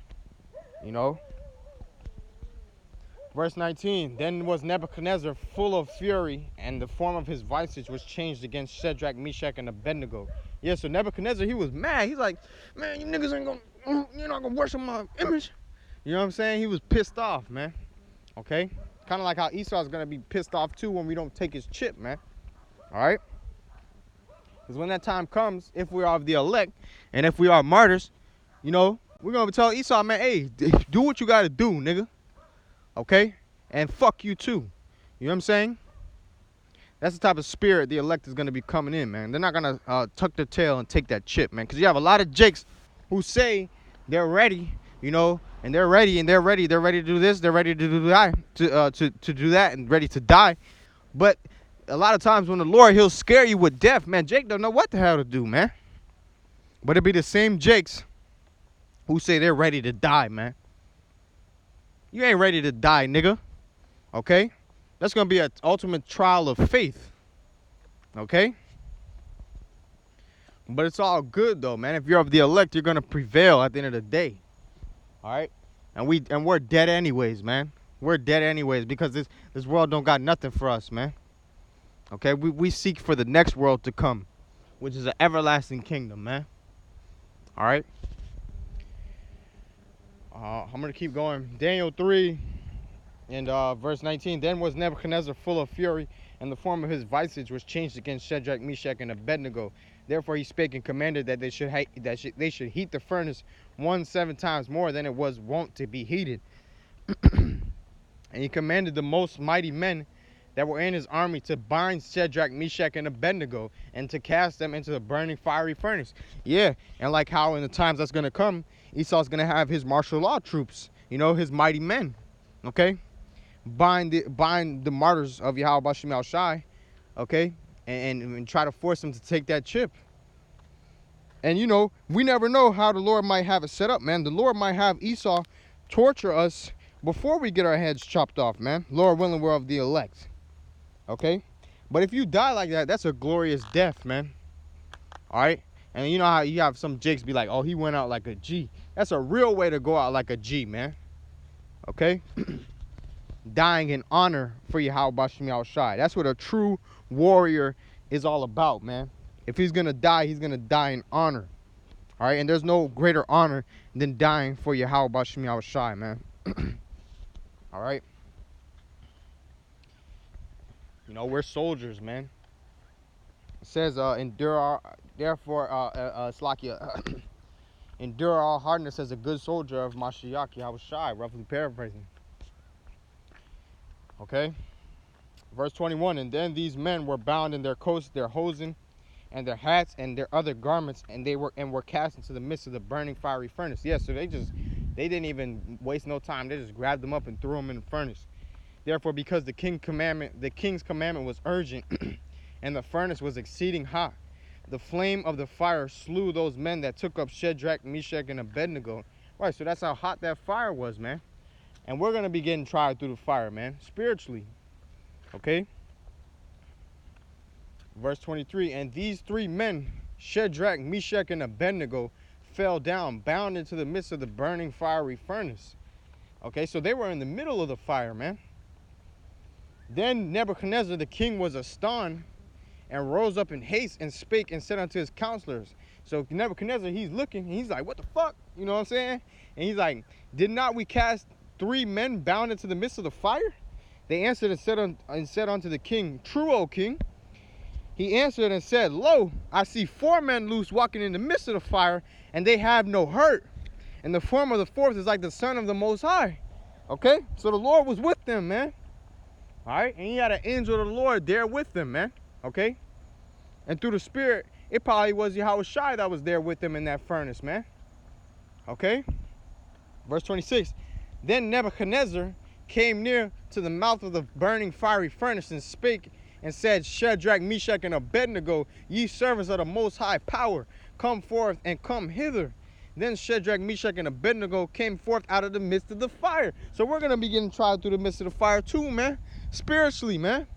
You know, verse 19, "Then was Nebuchadnezzar full of fury, and the form of his visage was changed against Shadrach, Meshach, and Abednego." Yeah, so Nebuchadnezzar, he was mad. He's like, "Man, you niggas you're not gonna worship my image." You know what I'm saying? He was pissed off, man. Okay, kind Kind of like how Esau is going to be pissed off too when we don't take his chip, man. All right? Because when that time comes, if we are of the elect and if we are martyrs, you know, we're going to tell Esau, man, hey, do what you got to do, nigga. Okay? And fuck you too. You know what I'm saying? That's the type of spirit the elect is going to be coming in, man. They're not going to tuck their tail and take that chip, man. Because you have a lot of jakes who say they're ready, you know, and they're ready and they're ready. They're ready to do this. They're ready to do that, to do that and ready to die. But a lot of times when the Lord, he'll scare you with death, man. Jake don't know what the hell to do, man. But it'll be the same Jakes who say they're ready to die, man. You ain't ready to die, nigga. Okay? That's going to be an ultimate trial of faith. Okay? But it's all good, though, man. If you're of the elect, you're going to prevail at the end of the day. All right? And we're dead anyways, man. We're dead anyways because this world don't got nothing for us, man. Okay? We seek for the next world to come, which is an everlasting kingdom, man. All right? I'm going to keep going. Daniel 3 and verse 19. Then was Nebuchadnezzar full of fury, and the form of his visage was changed against Shadrach, Meshach, and Abednego. Therefore he spake and commanded that they should heat the furnace 17 times more than it was wont to be heated. And he commanded the most mighty men that were in his army to bind Shadrach, Meshach, and Abednego and to cast them into the burning fiery furnace. Yeah, and like how in the times that's going to come, Esau's going to have his martial law troops, you know, his mighty men, okay? Bind the martyrs of Yahweh Bashim Al-Shai, okay? And try to force them to take that chip. And, you know, we never know how the Lord might have it set up, man. The Lord might have Esau torture us before we get our heads chopped off, man. Lord willing, we're of the elect. Okay? But if you die like that, that's a glorious death, man. All right? And you know how you have some jakes be like, oh, he went out like a G. That's a real way to go out like a G, man. Okay? Dying in honor for Yahweh Bashim Al-Shai. That's what a true warrior is all about, man. If he's going to die, he's going to die in honor. All right? And there's no greater honor than dying for Yahweh Bashim Al-Shai, man. All right? You know, we're soldiers, man. It says, endure all hardness as a good soldier of Mashiach Yahushai, roughly paraphrasing. Okay? Verse 21, and then these men were bound in their coats, their hosen, and their hats, and their other garments, and were cast into the midst of the burning fiery furnace. Yeah, so they didn't even waste no time. They just grabbed them up and threw them in the furnace. Therefore, because the king's commandment was urgent, and the furnace was exceeding hot, the flame of the fire slew those men that took up Shadrach, Meshach, and Abednego. Right, so that's how hot that fire was, man. And we're going to be getting tried through the fire, man, spiritually. Okay? Verse 23, and these three men, Shadrach, Meshach, and Abednego, fell down, bound into the midst of the burning fiery furnace. Okay, so they were in the middle of the fire, man. Then Nebuchadnezzar the king was astonished and rose up in haste and spake and said unto his counselors. So Nebuchadnezzar, he's looking, and he's like, what the fuck? You know what I'm saying? And he's like, did not we cast 3 men bound into the midst of the fire? They answered and said unto the king, true, O king. He answered and said, lo, I see 4 men loose walking in the midst of the fire, and they have no hurt. And the form of the 4th is like the Son of the Most High. Okay? So the Lord was with them, man. All right? And he had an angel of the Lord there with them, man. Okay? And through the Spirit, it probably was Yahweh Shai that was there with them in that furnace, man. Okay? Verse 26. Then Nebuchadnezzar came near to the mouth of the burning fiery furnace and spake and said, Shadrach, Meshach, and Abednego, ye servants of the Most High Power, come forth and come hither. Then Shadrach, Meshach, and Abednego came forth out of the midst of the fire. So we're going to be getting tried through the midst of the fire too, man. Spiritually, man.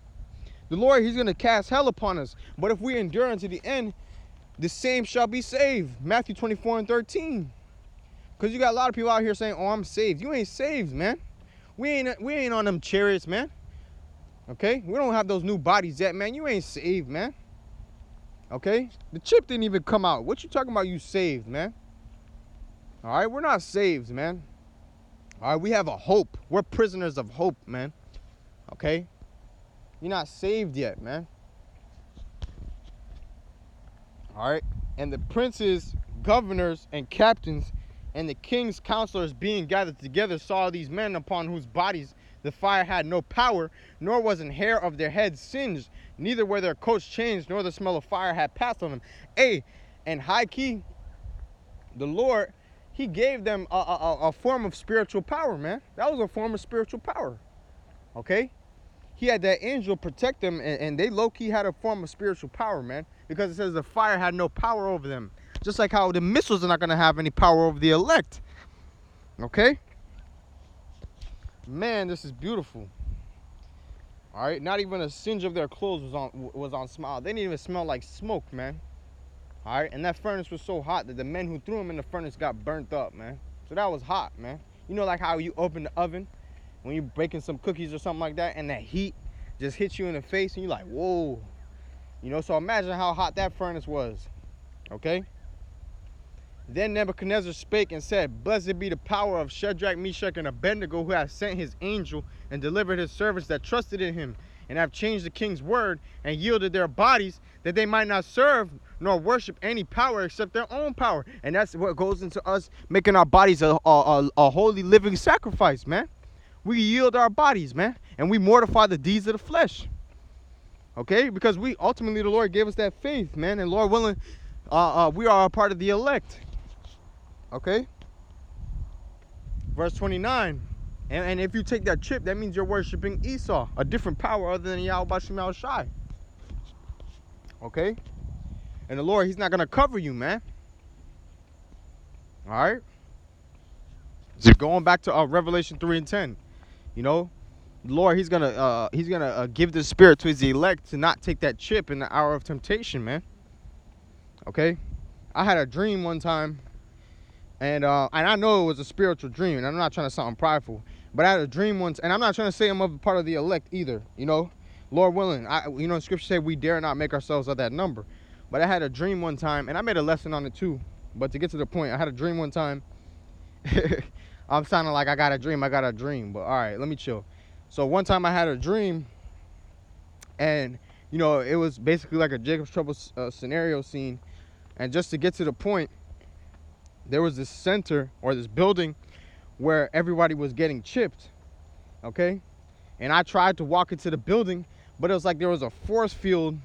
The Lord, he's going to cast hell upon us. But if we endure unto the end, the same shall be saved. Matthew 24 and 13. Because you got a lot of people out here saying, oh, I'm saved. You ain't saved, man. We ain't on them chariots, man. Okay? We don't have those new bodies yet, man. You ain't saved, man. Okay? The chip didn't even come out. What you talking about you saved, man? All right? We're not saved, man. All right? We have a hope. We're prisoners of hope, man. Okay? You're not saved yet, man. All right? And the princes, governors, and captains, and the king's counselors being gathered together saw these men upon whose bodies the fire had no power, nor was an hair of their heads singed, neither were their coats changed, nor the smell of fire had passed on them. And high key, the Lord, he gave them a form of spiritual power, man. That was a form of spiritual power. Okay? He had that angel protect them, and they low-key had a form of spiritual power, man. Because it says the fire had no power over them. Just like how the missiles are not going to have any power over the elect. Okay? Man, this is beautiful. All right? Not even a singe of their clothes was on smile. They didn't even smell like smoke, man. All right? And that furnace was so hot that the men who threw them in the furnace got burnt up, man. So that was hot, man. You know, like how you open the oven when you're baking some cookies or something like that, and that heat just hits you in the face, and you're like, whoa. You know, so imagine how hot that furnace was. Okay? Then Nebuchadnezzar spake and said, Blessed be the power of Shadrach, Meshach, and Abednego, who hath sent his angel and delivered his servants that trusted in him, and have changed the king's word, and yielded their bodies, that they might not serve nor worship any power except their own power. And that's what goes into us making our bodies a holy living sacrifice, man. We yield our bodies, man, and we mortify the deeds of the flesh. Okay? Because we ultimately, the Lord gave us that faith, man, and Lord willing, we are a part of the elect. Okay? Verse 29. And if you take that chip, that means you're worshiping Esau, a different power other than Yahweh Bashim Yahweh Shai. Okay? And the Lord, he's not going to cover you, man. All right? Just going back to Revelation 3 and 10. You know, the Lord, he's gonna give the spirit to his elect to not take that chip in the hour of temptation, man. Okay? I had a dream one time, and I know it was a spiritual dream, and I'm not trying to sound prideful, but I had a dream once, and I'm not trying to say I'm a part of the elect either, you know? Lord willing, you know, Scripture said we dare not make ourselves of that number. But I had a dream one time, and I made a lesson on it too. But to get to the point, I had a dream one time. I'm sounding like I got a dream, but all right, let me chill. So one time I had a dream, and, you know, it was basically like a Jacob's Trouble scenario scene. And just to get to the point, there was this center or this building where everybody was getting chipped, okay? And I tried to walk into the building, but it was like there was a force field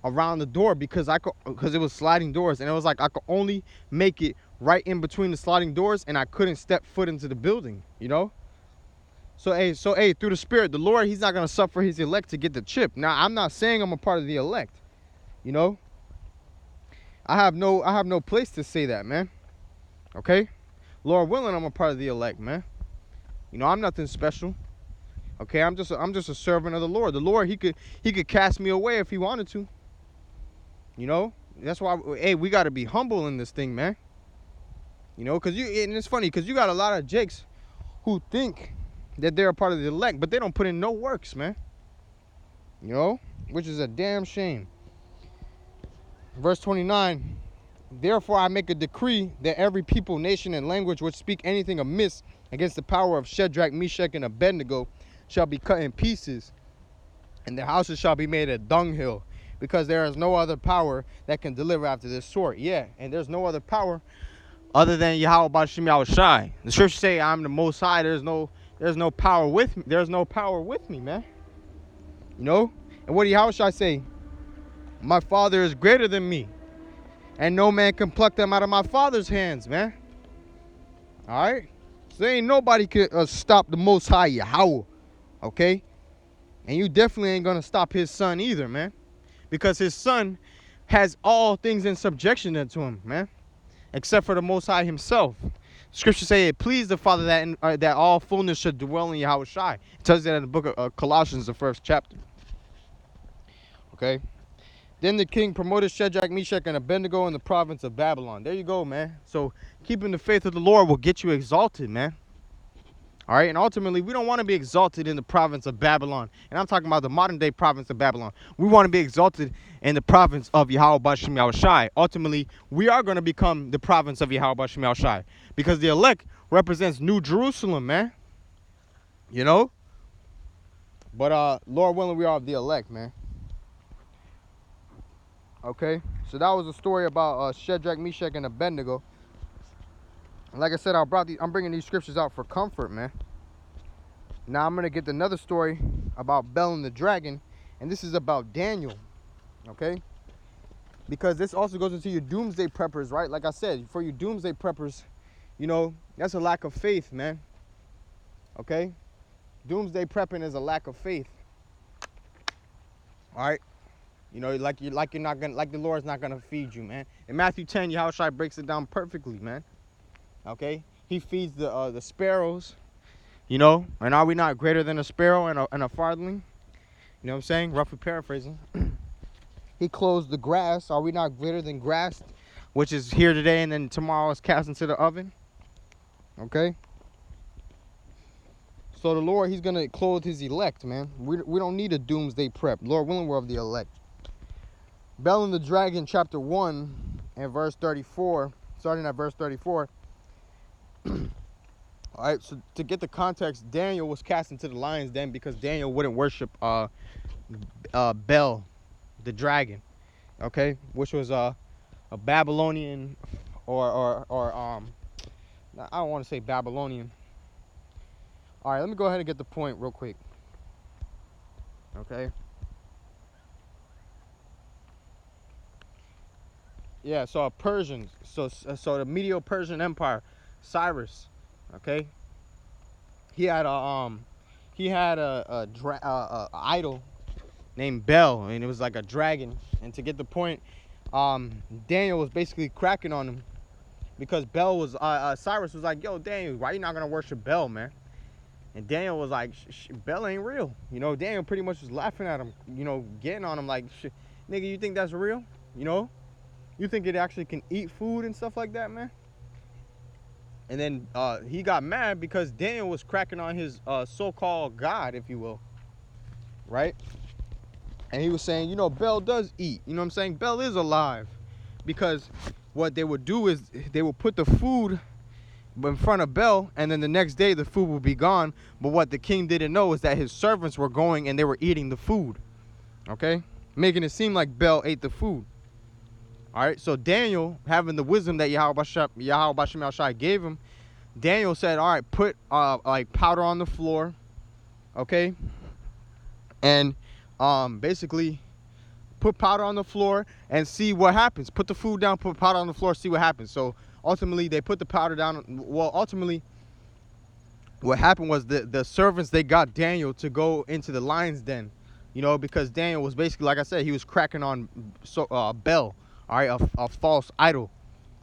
around the door because it was sliding doors, and it was like I could only make it right in between the sliding doors, and I couldn't step foot into the building, you know? So through the Spirit, the Lord, he's not going to suffer his elect to get the chip. Now, I'm not saying I'm a part of the elect, you know? I have no place to say that, man. Okay? Lord willing, I'm a part of the elect, man. You know, I'm nothing special. Okay, I'm just a servant of the Lord. The Lord, he could cast me away if he wanted to. You know? That's why, hey, we got to be humble in this thing, man. You know, and it's funny, because you got a lot of jakes who think that they're a part of the elect, but they don't put in no works, man. You know? Which is a damn shame. Verse 29, Therefore I make a decree that every people, nation, and language which speak anything amiss against the power of Shadrach, Meshach, and Abednego shall be cut in pieces, and their houses shall be made a dunghill, because there is no other power that can deliver after this sort. Yeah, and there's no other power other than Yahweh Bashim Yahweh Shai. The scriptures say I'm the Most High. There's no power with me. There's no power with me, man. You know? And what did Yahweh Shai say? My Father is greater than me, and no man can pluck them out of my Father's hands, man. All right? So ain't nobody can stop the Most High Yahweh, okay? And you definitely ain't going to stop his son either, man, because his son has all things in subjection to him, man, except for the Most High himself. Scripture say it pleased the Father that all fullness should dwell in Yahweh Shai. It tells you that in the book of Colossians, the 1st chapter. Okay? Then the king promoted Shadrach, Meshach, and Abednego in the province of Babylon. There you go, man. So keeping the faith of the Lord will get you exalted, man. All right? And ultimately, we don't want to be exalted in the province of Babylon. And I'm talking about the modern day province of Babylon. We want to be exalted in the province of Yahweh Bashim Yahweh Shai. Ultimately, we are going to become the province of Yahweh Bashim Yahweh Shai, because the elect represents New Jerusalem, man. You know? But Lord willing, we are of the elect, man. Okay, so that was a story about Shadrach, Meshach, and Abednego. Like I said, I'm bringing these scriptures out for comfort, man. Now I'm gonna get another story about Bel and the dragon, and this is about Daniel. Okay, because this also goes into your doomsday preppers, right? Like I said, for your doomsday preppers, you know, that's a lack of faith, man. Okay, doomsday prepping is a lack of faith. All right, you know, like you're not gonna, like the Lord's not gonna feed you, man. In Matthew 10, Yahushua breaks it down perfectly, man. Okay, he feeds the sparrows, you know, and are we not greater than a sparrow and a farthing? You know what I'm saying? Roughly paraphrasing. He clothes the grass. Are we not greater than grass, which is here today and then tomorrow is cast into the oven? Okay. So the Lord, he's going to clothe his elect, man. We don't need a doomsday prep. Lord willing, we're of the elect. Bel and the Dragon, chapter 1 and verse 34, starting at verse 34. All right, so to get the context, Daniel was cast into the lion's den because Daniel wouldn't worship Bel, the dragon, okay, which was a Babylonian or I don't want to say Babylonian. All right, let me go ahead and get the point real quick. Okay. Yeah, so Persians, so the Medo-Persian Empire, Cyrus, okay. He had a idol named Bel, and it was like a dragon. And to get the point, Daniel was basically cracking on him because Bel was Cyrus was like, "Yo, Daniel, why you not gonna worship Bel, man?" And Daniel was like, "Bel ain't real." You know, Daniel pretty much was laughing at him, you know, getting on him like, "Nigga, you think that's real? You know, you think it actually can eat food and stuff like that, man?" And then he got mad because Daniel was cracking on his so-called God, if you will, right? And he was saying, you know, Bel does eat. You know what I'm saying? Bel is alive. Because what they would do is they would put the food in front of Bel, and then the next day the food would be gone. But what the king didn't know is that his servants were going and they were eating the food. Okay? Making it seem like Bel ate the food. All right? So Daniel, having the wisdom that Yahweh Bashem Shai gave him, Daniel said, all right, put like powder on the floor. Okay? And basically put powder on the floor and see what happens. Put the food down, put powder on the floor, see what happens. So ultimately they put the powder down. Well, ultimately what happened was the servants, they got Daniel to go into the lion's den, you know, because Daniel was basically, like I said, he was cracking on Bel, all right, a false idol,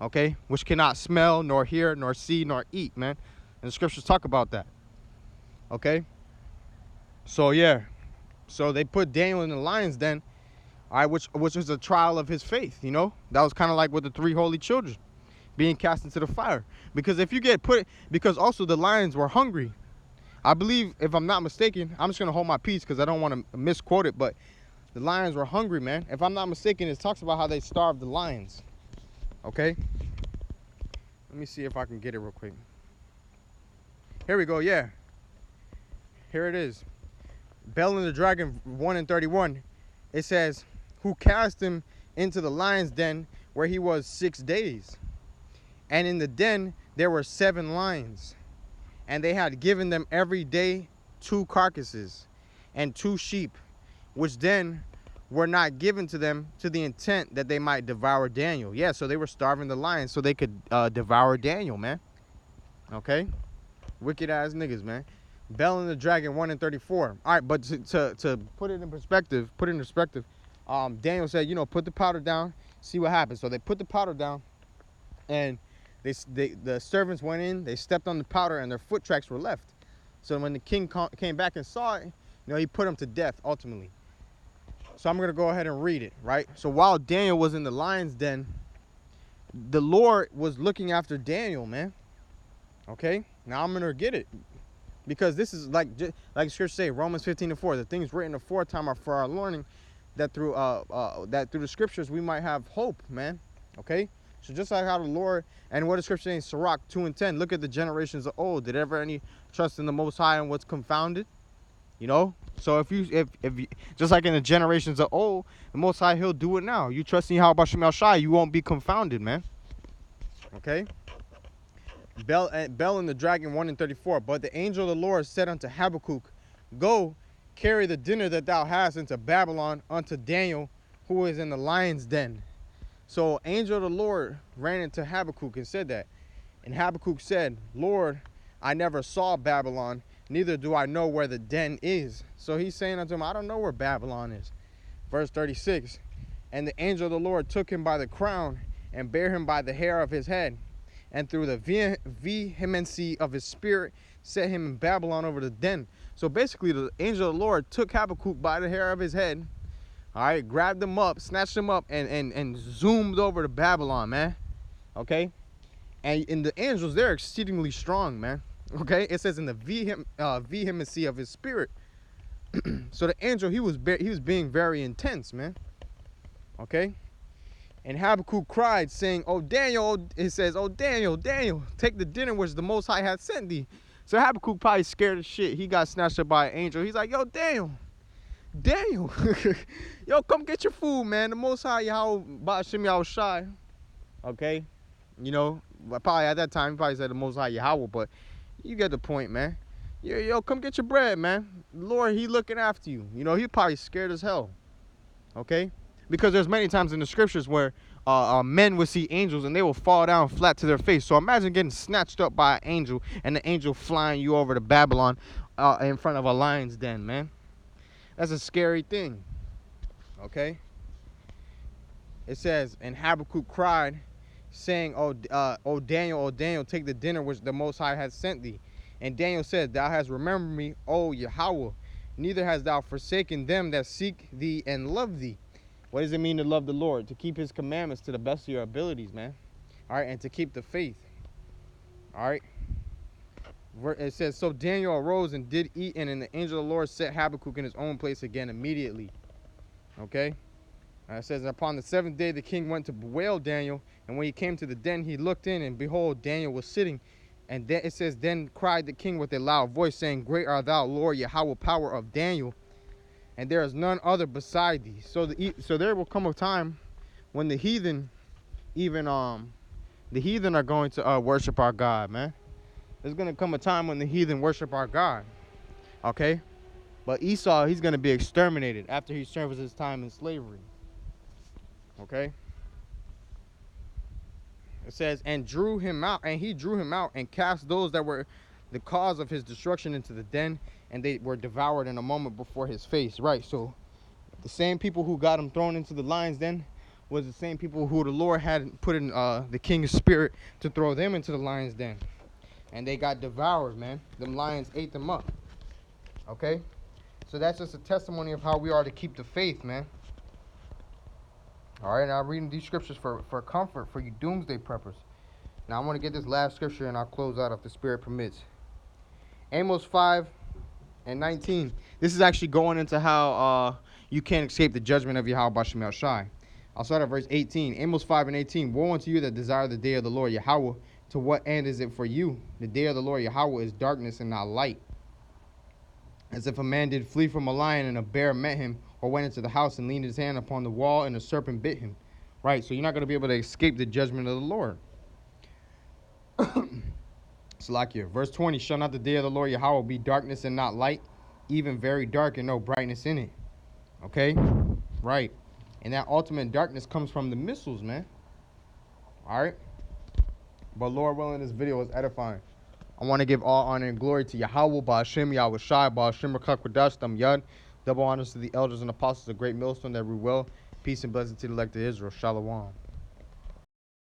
okay, which cannot smell nor hear nor see nor eat, man. And the scriptures talk about that. Okay, so yeah, so they put Daniel in the lion's den, all right, which was a trial of his faith, you know. That was kind of like with the 3 holy children being cast into the fire. Because if you get put, because also the lions were hungry. I believe, if I'm not mistaken, I'm just going to hold my peace because I don't want to misquote it, but the lions were hungry, man. If I'm not mistaken, it talks about how they starved the lions. Okay? Let me see if I can get it real quick. Here we go, yeah. Here it is. Bel and the Dragon 1 and 31. It says, who cast him into the lion's den where he was 6 days. And in the den there were 7 lions. And they had given them every day 2 carcasses and 2 sheep, which then were not given to them to the intent that they might devour Daniel. Yeah, so they were starving the lions so they could devour Daniel, man. Okay? Wicked ass niggas, man. Bel and the Dragon 1 and 34. All right, but to put it in perspective, Daniel said, you know, put the powder down, see what happens. So they put the powder down, and the servants went in, they stepped on the powder, and their foot tracks were left. So when the king came back and saw it, you know, he put them to death ultimately. So I'm going to go ahead and read it, right? So while Daniel was in the lion's den, the Lord was looking after Daniel, man. Okay? Now I'm going to get it. Because this is like scripture say, Romans 15:4, the things written aforetime are for our learning, that through the scriptures we might have hope, man. Okay? So just like how the Lord, and what the scripture saying, Sirach 2 and 10, look at the generations of old. Did ever any trust in the Most High and what's confounded? You know? So if you just like in the generations of old, the Most High, he'll do it now. You trust in Yahweh Shem Shai, you won't be confounded, man. Okay? Bel and the Dragon 1:34. But the angel of the Lord said unto Habakkuk, Go, carry the dinner that thou hast into Babylon unto Daniel, who is in the lion's den. So angel of the Lord ran into Habakkuk and said that. And Habakkuk said, Lord, I never saw Babylon, neither do I know where the den is. So he's saying unto him, I don't know where Babylon is. Verse 36. And the angel of the Lord took him by the crown and bare him by the hair of his head, and through the vehemency of his spirit set him in Babylon over the den. So basically the angel of the Lord took Habakkuk by the hair of his head, all right, grabbed him up, snatched him up, and zoomed over to Babylon, man. Okay? And the angels, they're exceedingly strong, man. Okay? It says in the vehemency of his spirit. So the angel, he was being very intense, man. Okay? And Habakkuk cried, saying, Oh, Daniel, it says, Oh, Daniel, take the dinner which the Most High hath sent thee. So Habakkuk probably scared as shit. He got snatched up by an angel. He's like, Yo, Daniel, yo, come get your food, man. The Most High, Yahweh, Ba'ashem Yahweh Shai. Okay? You know, probably at that time, he probably said the Most High Yahweh, but you get the point, man. Yo, come get your bread, man. The Lord, he looking after you. You know, he probably scared as hell. Okay? Because there's many times in the scriptures where men will see angels and they will fall down flat to their face. So imagine getting snatched up by an angel and the angel flying you over to Babylon in front of a lion's den, man. That's a scary thing. Okay? It says, and Habakkuk cried, saying, Oh, Daniel, take the dinner which the Most High has sent thee. And Daniel said, Thou hast remembered me, O Yahweh, neither hast thou forsaken them that seek thee and love thee. What does it mean to love the Lord? To keep his commandments to the best of your abilities, man. All right, and to keep the faith. All right. It says, So Daniel arose and did eat, and the angel of the Lord set Habakkuk in his own place again immediately. Okay. It says, Upon the seventh day the king went to bewail Daniel, and when he came to the den, he looked in, and behold, Daniel was sitting. And then it says, Then cried the king with a loud voice, saying, Great art thou, Lord Yahweh, power of Daniel, and there is none other beside thee. So there will come a time when the heathen, even the heathen are going to worship our God, man. There's going to come a time when the heathen worship our God. Okay? But Esau, he's going to be exterminated after he serves his time in slavery. Okay? It says, and he drew him out and cast those that were the cause of his destruction into the den, and they were devoured in a moment before his face. Right, so the same people who got him thrown into the lion's den was the same people who the Lord had put in the king's spirit to throw them into the lion's den. And they got devoured, man. Them lions ate them up. Okay? So that's just a testimony of how we are to keep the faith, man. All right, now I'm reading these scriptures for comfort for you doomsday preppers. Now I want to get this last scripture and I'll close out if the Spirit permits. Amos 5:19. This is actually going into how you can't escape the judgment of Yahweh Ba'ashem Shai. I'll start at verse 18. Amos 5:18. Woe unto you that desire the day of the Lord Yahweh. To what end is it for you? The day of the Lord Yahweh is darkness and not light. As if a man did flee from a lion and a bear met him, or went into the house and leaned his hand upon the wall and a serpent bit him. Right, so you're not going to be able to escape the judgment of the Lord. Salakia. Verse 20, shall not the day of the Lord Yahweh be darkness and not light, even very dark and no brightness in it? Okay? Right. And that ultimate darkness comes from the missiles, man. Alright? But Lord willing, this video is edifying. I want to give all honor and glory to Yahweh, Ba'ashem, Yahweh Shai, Ba'ashem, Rakak, Radash, Tam Yad. Double honors to the elders and apostles of Great Millstone that rule well. Peace and blessing to the elect of Israel. Shalom.